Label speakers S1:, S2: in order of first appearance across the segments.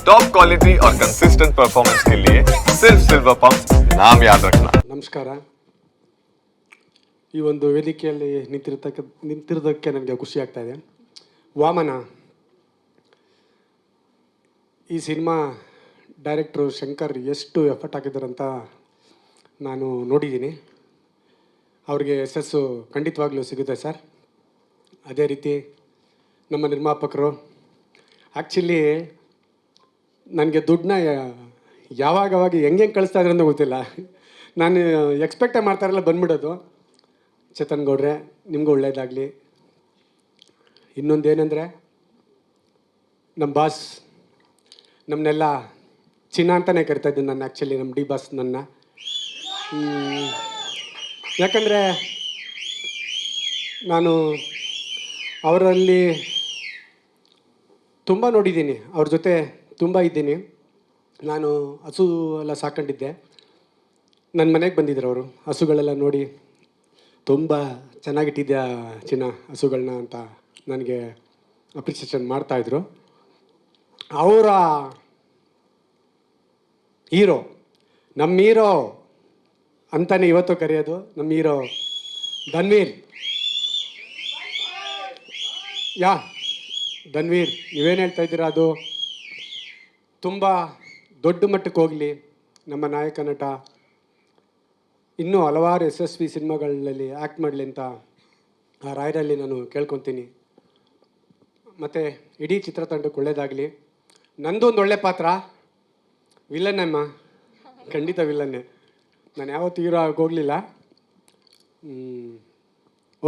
S1: Top quality और consistent performance के लिए सिर्फ सिल्वर पंप नाम याद रखना।
S2: ನಮಸ್ಕಾರ. ಈ ಒಂದು ವೇದಿಕೆಯಲ್ಲಿ ನಿಂತಿರೋದಕ್ಕೆ ನನಗೆ ಖುಷಿ ಆಗ್ತಾ ಇದೆ. ವಾಮನ ಈ ಸಿನಿಮಾ ಡೈರೆಕ್ಟ್ರು ಶಂಕರ್ ಎಷ್ಟು ಎಫರ್ಟ್ ಹಾಕಿದ್ದಾರೆ ಅಂತ ನಾನು ನೋಡಿದ್ದೀನಿ. ಅವ್ರಿಗೆ ಯಶಸ್ಸು ಖಂಡಿತವಾಗ್ಲೂ ಸಿಗುತ್ತೆ ಸರ್. ಅದೇ ರೀತಿ ನಮ್ಮ ನಿರ್ಮಾಪಕರು ಆ್ಯಕ್ಚುಲಿ ನನಗೆ ದುಡ್ಡನ್ನ ಯಾವಾಗ ಹೆಂಗೆ ಕಳಿಸ್ತಾ ಇದ್ದಾರೆ ಅಂತ ಗೊತ್ತಿಲ್ಲ. ನಾನು ಎಕ್ಸ್ಪೆಕ್ಟೇ ಮಾಡ್ತಾರಲ್ಲ ಬಂದ್ಬಿಡೋದು. ಚೇತನ್ ಗೌಡ್ರೆ, ನಿಮಗೂ ಒಳ್ಳೆಯದಾಗಲಿ. ಇನ್ನೊಂದೇನೆಂದರೆ ನಮ್ಮ ಬಾಸ್ ನಮ್ಮನ್ನೆಲ್ಲ ಚಿನ್ನ ಅಂತಲೇ ಕರಿತಾ ಇದ್ದೀನಿ ನಾನು. ಆ್ಯಕ್ಚುಲಿ ನಮ್ಮ ಡಿ ಬಾಸ್ ನನ್ನ, ಯಾಕಂದರೆ ನಾನು ಅವರಲ್ಲಿ ತುಂಬ ನೋಡಿದ್ದೀನಿ, ಅವ್ರ ಜೊತೆ ತುಂಬ ಇದ್ದೀನಿ. ನಾನು ಹಸು ಎಲ್ಲ ಸಾಕೊಂಡಿದ್ದೆ. ನನ್ನ ಮನೆಗೆ ಬಂದಿದ್ರು ಅವರು. ಹಸುಗಳೆಲ್ಲ ನೋಡಿ ತುಂಬ ಚೆನ್ನಾಗಿಟ್ಟಿದ್ಯಾ ಚಿನ್ನ ಹಸುಗಳನ್ನ ಅಂತ ನನಗೆ ಅಪ್ರಿಸಿಯೇಷನ್ ಮಾಡ್ತಾಯಿದ್ರು. ಅವರ ಹೀರೋ, ನಮ್ಮ ಹೀರೋ ಅಂತಲೇ ಇವತ್ತು ಕರೆಯೋದು, ನಮ್ಮ ಹೀರೋ ಧನ್ವೀರ್. ಧನ್ವೀರ್, ನೀವೇನು ಹೇಳ್ತಾ ಇದ್ದೀರಾ ಅದು ತುಂಬ ದೊಡ್ಡ ಮಟ್ಟಕ್ಕೆ ಹೋಗಲಿ. ನಮ್ಮ ನಾಯಕ ನಟ ಇನ್ನೂ ಹಲವಾರು ಯಶಸ್ವಿ ಸಿನಿಮಾಗಳಲ್ಲಿ ಆ್ಯಕ್ಟ್ ಮಾಡಲಿ ಅಂತ ಆ ರಾಯರಲ್ಲಿ ನಾನು ಕೇಳ್ಕೊತೀನಿ. ಮತ್ತು ಇಡೀ ಚಿತ್ರತಂಡಕ್ಕೆ ಒಳ್ಳೆಯದಾಗಲಿ. ನಂದು ಒಂದು ಒಳ್ಳೆ ಪಾತ್ರ, ವಿಲ್ಲನ್ನಮ್ಮ, ಖಂಡಿತ ವಿಲ್ಲನ್ನೇ. ನಾನು ಯಾವತ್ತೂ ಹೀರೋ ಆಗೋಗಲಿಲ್ಲ.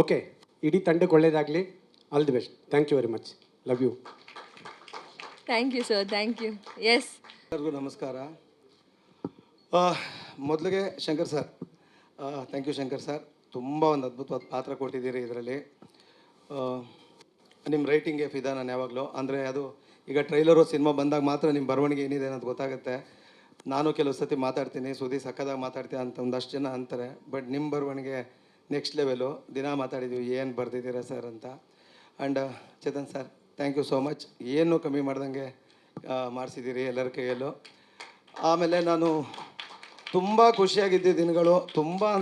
S2: ಓಕೆ, ಇಡೀ ತಂಡಕ್ಕೆ ಒಳ್ಳೆಯದಾಗಲಿ. All the best. Thank you very much. Love you.
S3: Thank you sir, thank you. Yes,
S4: ಎಲ್ಲರಿಗೂ ನಮಸ್ಕಾರ. ಮೊದಲಿಗೆ Shankar sir, thank you Shankar sir. ತುಂಬ ಒಂದು ಅದ್ಭುತವಾದ ಪಾತ್ರ ಕೊಟ್ಟಿದ್ದೀರಿ ಇದರಲ್ಲಿ. ನಿಮ್ಮ ರೈಟಿಂಗ್ಗೆ ಫಿದಾ ನಾನು ಯಾವಾಗಲೂ. ಅಂದರೆ ಅದು ಈಗ ಟ್ರೈಲರು ಸಿನಿಮಾ ಬಂದಾಗ ಮಾತ್ರ ನಿಮ್ಮ ಬರವಣಿಗೆ ಏನಿದೆ ಅನ್ನೋದು ಗೊತ್ತಾಗುತ್ತೆ. ನಾನು ಕೆಲವು ಸತಿ ಮಾತಾಡ್ತೀನಿ, ಸುದ್ದಿ ಸಕ್ಕದಾಗ ಮಾತಾಡ್ತೀನಿ ಅಂತ ಒಂದಷ್ಟು ಜನ ಅಂತಾರೆ. ಬಟ್ ನಿಮ್ಮ ಬರವಣಿಗೆ ನೆಕ್ಸ್ಟ್ ಲೆವೆಲು. ದಿನ ಮಾತಾಡಿದ್ದೀವಿ ಏನು ಬರ್ದಿದ್ದೀರಾ ಸರ್ ಅಂತ. And Chetan sir, thank you so much. ಏನೂ ಕಮ್ಮಿ ಮಾಡ್ದಂಗೆ ಮಾಡಿಸಿದ್ದೀರಿ ಎಲ್ಲರ ಕೈಯಲ್ಲೂ. ಆಮೇಲೆ ನಾನು ತುಂಬ ಖುಷಿಯಾಗಿದ್ದ ದಿನಗಳು,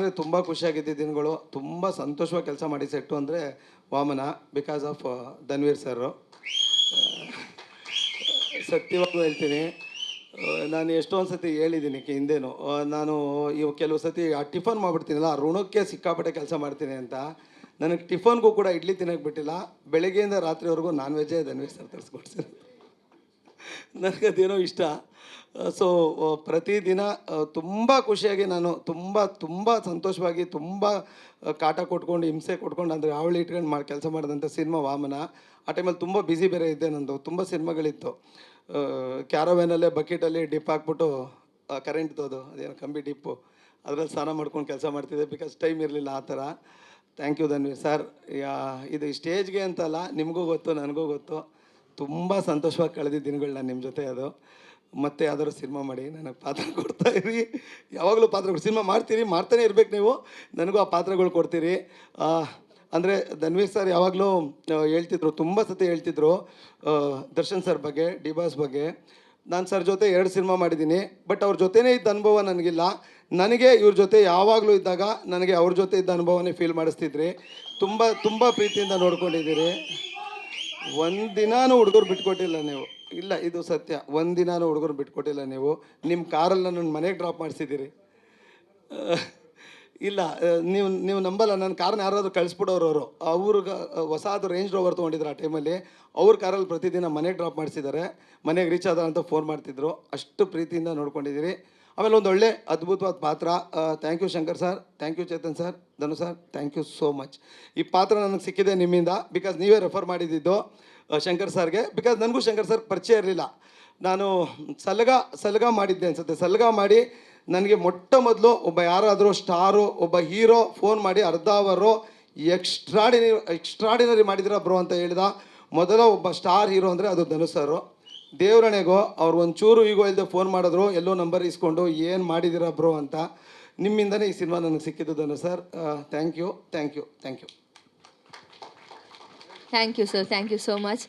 S4: ತುಂಬ ಖುಷಿಯಾಗಿದ್ದ ದಿನಗಳು, ತುಂಬ ಸಂತೋಷವಾಗಿ ಕೆಲಸ ಮಾಡಿ ಸೆಟ್ಟು ಅಂದರೆ ವಾಮನ, ಬಿಕಾಸ್ ಆಫ್ ಧನ್ವೀರ್ ಸರು. ಸತ್ಯವಾಗೂ ಹೇಳ್ತೀನಿ, ನಾನು ಎಷ್ಟೊಂದು ಸತಿ ಹೇಳಿದ್ದೀನಿ ಹಿಂದೇನು, ನಾನು ಇವು ಕೆಲವು ಸತಿ ಆ ಟಿಫನ್ ಮಾಡಿಬಿಡ್ತೀನಲ್ಲ, ಆ ಋಣಕ್ಕೆ ಸಿಕ್ಕಾಪಟ್ಟೆ ಕೆಲಸ ಮಾಡ್ತೀನಿ ಅಂತ. ನನಗೆ ಟಿಫನ್ಗೂ ಕೂಡ ಇಡ್ಲಿ ತಿನ್ನೋಕ್ಕೆ ಬಿಟ್ಟಿಲ್ಲ. ಬೆಳಗ್ಗೆಯಿಂದ ರಾತ್ರಿವರೆಗೂ ನಾನ್ ವೆಜ್ಜೇ ಧನ್ವೀರ್ ಸರ್ ತರಿಸ್ಕೊಡ್ತೀನಿ. ನನಗದೇನೋ ಇಷ್ಟ. ಸೊ ಪ್ರತಿದಿನ ತುಂಬ ಖುಷಿಯಾಗಿ ನಾನು ತುಂಬ ಸಂತೋಷವಾಗಿ, ತುಂಬ ಕಾಟ ಕೊಟ್ಕೊಂಡು, ಹಿಂಸೆ ಕೊಟ್ಕೊಂಡು, ಅಂದರೆ ಅವಳಿ ಇಟ್ಕೊಂಡು ಕೆಲಸ ಮಾಡಿದಂಥ ಸಿನಿಮಾ ವಾಮನ. ಆ ಟೈಮಲ್ಲಿ ತುಂಬ ಬ್ಯುಸಿ ಬೇರೆ ಇದ್ದೆ. ನಂದು ತುಂಬ ಸಿನಿಮಾಗಳಿತ್ತು. ಕ್ಯಾರವ್ಯಾನಲ್ಲೇ ಬಕೆಟಲ್ಲಿ ಡಿಪ್ ಹಾಕ್ಬಿಟ್ಟು ಕರೆಂಟ್ ತೋದು, ಅದೇನೋ ಕಂಬಿ ಡಿಪ್ಪು, ಅದರಲ್ಲಿ ಸ್ನಾನ ಮಾಡ್ಕೊಂಡು ಕೆಲಸ ಮಾಡ್ತಿದ್ದೆ. ಬಿಕಾಸ್ ಟೈಮ್ ಇರಲಿಲ್ಲ ಆ ಥರ. Thank you Dhanveer sir. ಇದು ಸ್ಟೇಜ್ಗೆ ಅಂತಲ್ಲ, ನಿಮಗೂ ಗೊತ್ತು, ನನಗೂ ಗೊತ್ತು. ತುಂಬ ಸಂತೋಷವಾಗಿ ಕಳೆದಿದ್ದ ದಿನಗಳು ನಾನು ನಿಮ್ಮ ಜೊತೆ. ಅದು ಮತ್ತೆ ಯಾವ್ದಾದ್ರು ಸಿನಿಮಾ ಮಾಡಿ ನನಗೆ ಪಾತ್ರ ಕೊಡ್ತಾಯಿರಿ. ಯಾವಾಗಲೂ ಪಾತ್ರಗಳು ಸಿನಿಮಾ ಮಾಡ್ತಾನೆ ಇರ್ಬೇಕು ನೀವು. ನನಗೂ ಆ ಪಾತ್ರಗಳು ಕೊಡ್ತೀರಿ. ಅಂದರೆ ಧನ್ವೀರ್ ಸರ್ ಯಾವಾಗಲೂ ಹೇಳ್ತಿದ್ರು, ತುಂಬ ಸತಿ ಹೇಳ್ತಿದ್ರು ದರ್ಶನ್ ಸರ್ ಬಗ್ಗೆ, ಡಿ ಬಾಸ್ ಬಗ್ಗೆ. ನಾನು ಸರ್ ಜೊತೆ 2 ಸಿನಿಮಾ ಮಾಡಿದ್ದೀನಿ. ಬಟ್ ಅವ್ರ ಜೊತೆನೇ ಇದ್ದ ಅನುಭವ ನನಗಿಲ್ಲ. ನನಗೆ ಇವ್ರ ಜೊತೆ ಯಾವಾಗಲೂ ಇದ್ದಾಗ ನನಗೆ ಅವ್ರ ಜೊತೆ ಇದ್ದ ಅನುಭವನೇ ಫೀಲ್ ಮಾಡಿಸ್ತಿದ್ರಿ. ತುಂಬ ಪ್ರೀತಿಯಿಂದ ನೋಡ್ಕೊಂಡಿದ್ದೀರಿ. ಒಂದಿನಾನು ಹುಡುಗರು ಬಿಟ್ಕೊಟ್ಟಿಲ್ಲ ನೀವು. ಇಲ್ಲ, ಇದು ಸತ್ಯ. ಒಂದಿನಾನು ಹುಡುಗರು ಬಿಟ್ಕೊಟ್ಟಿಲ್ಲ ನೀವು. ನಿಮ್ಮ ಕಾರಲ್ಲಿ ನನ್ನ ಮನೆಗೆ ಡ್ರಾಪ್ ಮಾಡಿಸಿದ್ದೀರಿ. ಇಲ್ಲ, ನೀವು ನಂಬಲ್ಲ, ನನ್ನ ಕಾರ್ನ ಯಾರಾದರೂ ಕಳಿಸ್ಬಿಡೋರು. ಅವ್ರಿಗೆ ಹೊಸದು ರೇಂಜ್ ರೋವರ್ ತೊಗೊಂಡಿದ್ರು ಆ ಟೈಮಲ್ಲಿ. ಅವ್ರ ಕಾರಲ್ಲಿ ಪ್ರತಿದಿನ ಮನೆಗೆ ಡ್ರಾಪ್ ಮಾಡಿಸಿದ್ದಾರೆ. ಮನೆಗೆ ರೀಚ್ ಆದ ಅಂತ ಫೋನ್ ಮಾಡ್ತಿದ್ರು. ಅಷ್ಟು ಪ್ರೀತಿಯಿಂದ ನೋಡ್ಕೊಂಡಿದ್ದೀರಿ. ಆಮೇಲೆ ಒಂದು ಒಳ್ಳೆ ಅದ್ಭುತವಾದ ಪಾತ್ರ. Thank you Shankar sir, thank you Chetan sir, Dhanu sir, thank you so much. ಈ ಪಾತ್ರ ನನಗೆ ಸಿಕ್ಕಿದೆ ನಿಮ್ಮಿಂದ. ಬಿಕಾಸ್ ನೀವೇ ರೆಫರ್ ಮಾಡಿದ್ದು ಶಂಕರ್ ಸರ್ಗೆ. ಬಿಕಾಸ್ ನನಗೂ ಶಂಕರ್ ಸರ್ ಪರಿಚಯ ಇರಲಿಲ್ಲ. ನಾನು ಸಲಗ ಮಾಡಿದ್ದೆ ಅನ್ಸುತ್ತೆ. ಸಲಗ ಮಾಡಿ ನನಗೆ ಮೊಟ್ಟ ಮೊದಲು ಒಬ್ಬ ಯಾರಾದರೂ ಸ್ಟಾರು, ಒಬ್ಬ ಹೀರೋ ಫೋನ್ ಮಾಡಿ ಅರ್ಧ ಅವರು ಎಕ್ಸ್ಟ್ರಾಡಿನರಿ ಮಾಡಿದಿರ ಬ್ರೋ ಅಂತ ಹೇಳಿದ ಮೊದಲ ಒಬ್ಬ ಸ್ಟಾರ್ ಹೀರೋ ಅಂದರೆ ಅದು ಧನು ಸರು. ದೇವರಣೆಗೋ ಅವ್ರು ಒಂಚೂರು ಈಗೋ ಇಲ್ಲದೆ ಫೋನ್ ಮಾಡಿದ್ರು, ಎಲ್ಲೋ ನಂಬರ್ ಇಸ್ಕೊಂಡು ಏನು ಮಾಡಿದ್ದೀರಾ ಬ್ರೋ ಅಂತ. ನಿಮ್ಮಿಂದನೇ ಈ ಸಿನಿಮಾ ನನಗೆ ಸಿಕ್ಕಿದ್ದು Dhanu sir. Thank you, thank you, thank you.
S3: Thank you sir, thank you so much.